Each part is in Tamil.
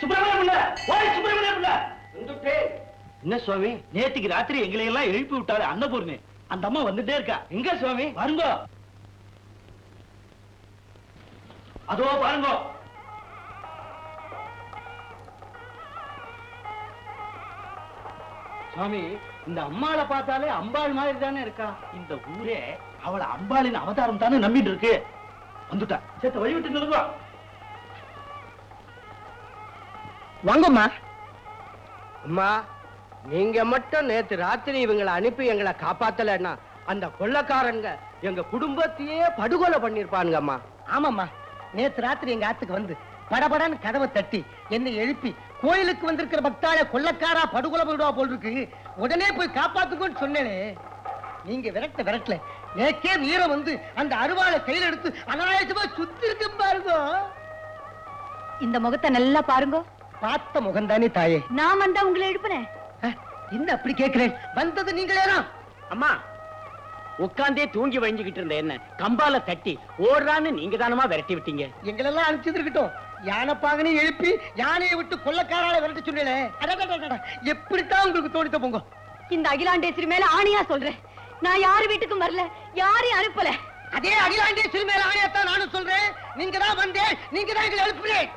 சுப்பிரமணிய பிள்ளை, ஓய் சுப்பிரமணிய பிள்ளை. என்ன சுவாமி, நேத்துக்கு ராத்திரி எங்களை எல்லாம் எழுப்பி விட்டாரு அன்னபூர்ணி. அந்த அம்மா வந்துட்டே இருக்கா. எங்க சுவாமி? பாருங்க, அதோ பாருங்க. சுவாமி, இந்த அம்மாளை பார்த்தாலே அம்பாள் மாதிரி தானே இருக்கா. இந்த ஊரே அவளை அம்பாளின் அவதாரம் தானே நம்பிட்டு இருக்கு. வந்துட்டா, சேர்த்து வழிவிட்டு நிலுங்க. வாங்கம்மா. அம்மா, நீங்க மட்டும் நேத்து ராத்திரி இவங்களை அனுப்பி எங்களை காப்பாத்தலன்னா அந்த கொள்ளக்காரங்க எங்க குடும்பத்தையே படுகொலை பண்ணிருப்பானுங்க அம்மா. ஆமாம்மா, நேத்து ராத்திரி எங்க ஆத்துக்கு வந்து படபடன்னு கதவை தட்டி என்னை எழுப்பி கோயிலுக்கு வந்திருக்கிற பக்தால கொள்ளக்காரா படுகொலை பண்ணிடுவா போல் இருக்கு, உடனே போய் காப்பாத்துக்கோன்னு சொன்னேனே. நீங்க விரட்டல நேக்கே வீரம் வந்து அந்த அருவாளை கையில எடுத்து அநாயகமா சுத்தி இருக்கு பாருங்க. இந்த முகத்தை நல்லா பாருங்க. பார்த்த முகம்தானே தாயே. நான் வந்தா உங்களை எழுப்புனேன். என்ன அப்படி கேட்கிறேன்? வந்தது நீங்களேதான். அம்மா, உட்காந்தே தூங்கி வழிஞ்சுக்கிட்டு இருந்த என்ன கம்பால தட்டி ஓடுறான்னு நீங்க தானமா விரட்டி விட்டீங்க. எங்களெல்லாம் அனுப்பிச்சு இருக்கட்டும், யானை பாகனை எழுப்பி யானையை விட்டு கொள்ளக்காரால விரட்ட சொன்னே. எப்படித்தான் உங்களுக்கு தோணித்த போங்க. இந்த அகிலாண்டேஸ்வரி மேல ஆணையா சொல்றேன், நான் யாரு வீட்டுக்கும் வரல, யாரையும் அனுப்பல. அதே அகிலாண்டேஸ்வரி மேல ஆணையத்தான் நானும் சொல்றேன். நீங்க தான் வந்தேன், நீங்க தான் எங்களை எழுப்புறேன்.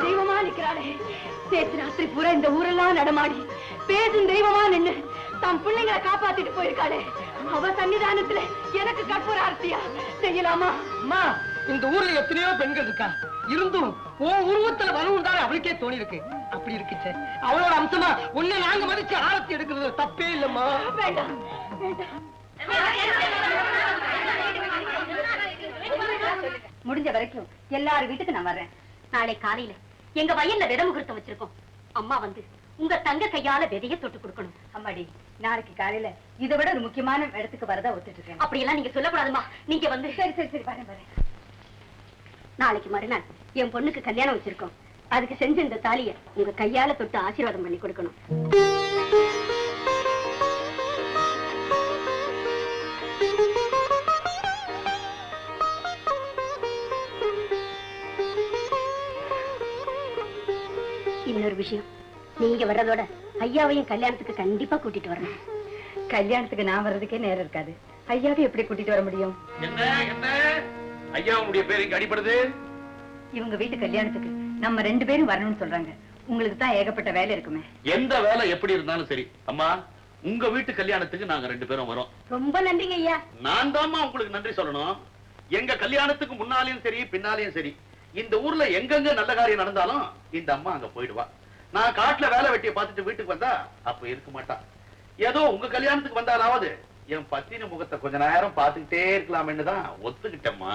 தெய்வமா நிக்கிறாளே, நேற்று ராத்திரி பூரா இந்த ஊரெல்லாம் நடமாடி பேசும் தெய்வமா நின்னு தம் பிள்ளைங்களை காப்பாத்திட்டு போயிருக்காளே, அவ சன்னிதானத்துல எனக்கு கற்பூர ஆர்த்தியா செய்யலாமா? அம்மா, இந்த ஊர்ல எத்தனையோ பெண்கள் இருக்கா, இருந்தும் உருவத்துல வரவும் தான் அவளுக்கே தோணி இருக்கு. அப்படி இருக்குச்சே, அவளோட அம்சமா உன்னை நாங்க மதிச்சு ஆரத்தி எடுக்கிறது தப்பே இல்லம்மா. வேண்டாம் வேண்டாம், முடிஞ்ச வரைக்கும் எல்லாரும் வீட்டுக்கு நான் வர்றேன். நாளை காலையில எங்க வயல்ல வித முகூர்த்தம் வச்சிருக்கோம். அம்மா வந்து உங்க தங்க கையால விதைய தொட்டு கொடுக்கணும். அம்மாடி, நாளைக்கு காலையில இதை விட ஒரு முக்கியமான இடத்துக்கு வரதா ஒத்துட்டு இருக்கேன். அப்படியெல்லாம் நீங்க சொல்லக்கூடாதுமா. நீங்க வந்து சரி சரி சரி வரேன் வரேன். நாளைக்கு மறுநாள் என் பொண்ணுக்கு கல்யாணம் வச்சிருக்கோம். அதுக்கு செஞ்ச இந்த தாலிய உங்க கையால தொட்டு ஆசீர்வாதம் பண்ணி கொடுக்கணும். இன்னொரு விஷயம், நீங்க வர்றதோட ஐயாவையும் கல்யாணத்துக்கு கண்டிப்பா கூட்டிட்டு வரணும். கல்யாணத்துக்கு நான் வர்றதுக்கே நேரம் இருக்காது, ஐயாவை எப்படி கூட்டிட்டு வர முடியும்? ஐயா உங்களுடைய பேரு இங்க அடிபடுது. இவங்க வீட்டு கல்யாணத்துக்கு நம்ம 2 பேரும் வரணும்னு சொல்றாங்க. உங்களுக்கு தான் ஏகப்பட்ட வேலை இருக்குமே. எந்த வேலை எப்படி இருந்தாலும் சரி அம்மா, உங்க வீட்டு கல்யாணத்துக்கு நாங்க 2 பேரும் வரோம். ரொம்ப நன்றிங்க ஐயா. நான் தான்மா உங்களுக்கு நன்றி சொல்லணும். எங்க கல்யாணத்துக்கு முன்னாலையும் சரி பின்னாலையும் சரி இந்த ஊர்ல எங்கெங்க நல்ல காரியம் நடந்தாலும் இந்த அம்மா அங்க போயிடுவா. நான் காட்டுல வேலை வெட்டிய பார்த்துட்டு வீட்டுக்கு வந்தா அப்ப இருக்க மாட்டா. ஏதோ உங்க கல்யாணத்துக்கு வந்தாலாவது என் பத்தினி முகத்தை கொஞ்ச நேரம் பார்த்துக்கிட்டே இருக்கலாம்னு தான் ஒத்துக்கிட்டேம்மா.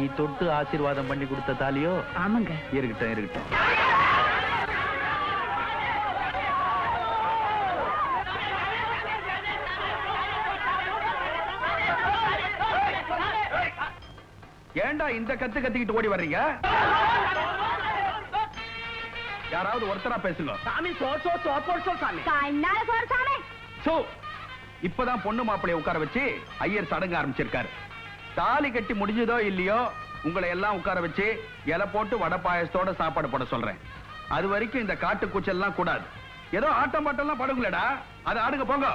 நீ தொட்டு ஆசீர்வாதம் பண்ணி கொடுத்த தாலியோ? ஆமாங்க. இருக்கட்டும் இருக்கட்டும். ஏண்டா இந்த கத்து கத்திக்கிட்டு ஓடி வர்றீங்க? யாராவது ஒருத்தரா பேசுங்க. சாமி சாமி. சோ இப்பதான் பொண்ணு மாப்பிளைய உட்கார வச்சு ஐயர் சடங்கு ஆரம்பிச்சிருக்காரு. தாலி கட்டி முடிஞ்சதோ இல்லையோ உங்களை எல்லாம் உட்கார வச்சு இலை போட்டு வடை பாயசத்தோட சாப்பாடு போட சொல்றேன். அது வரைக்கும் இந்த காட்டு கூச்சல் எல்லாம் கூடாது. ஏதோ ஆட்டம் பாட்டம் எல்லாம் படுங்களடா, அது ஆடுங்க போங்க.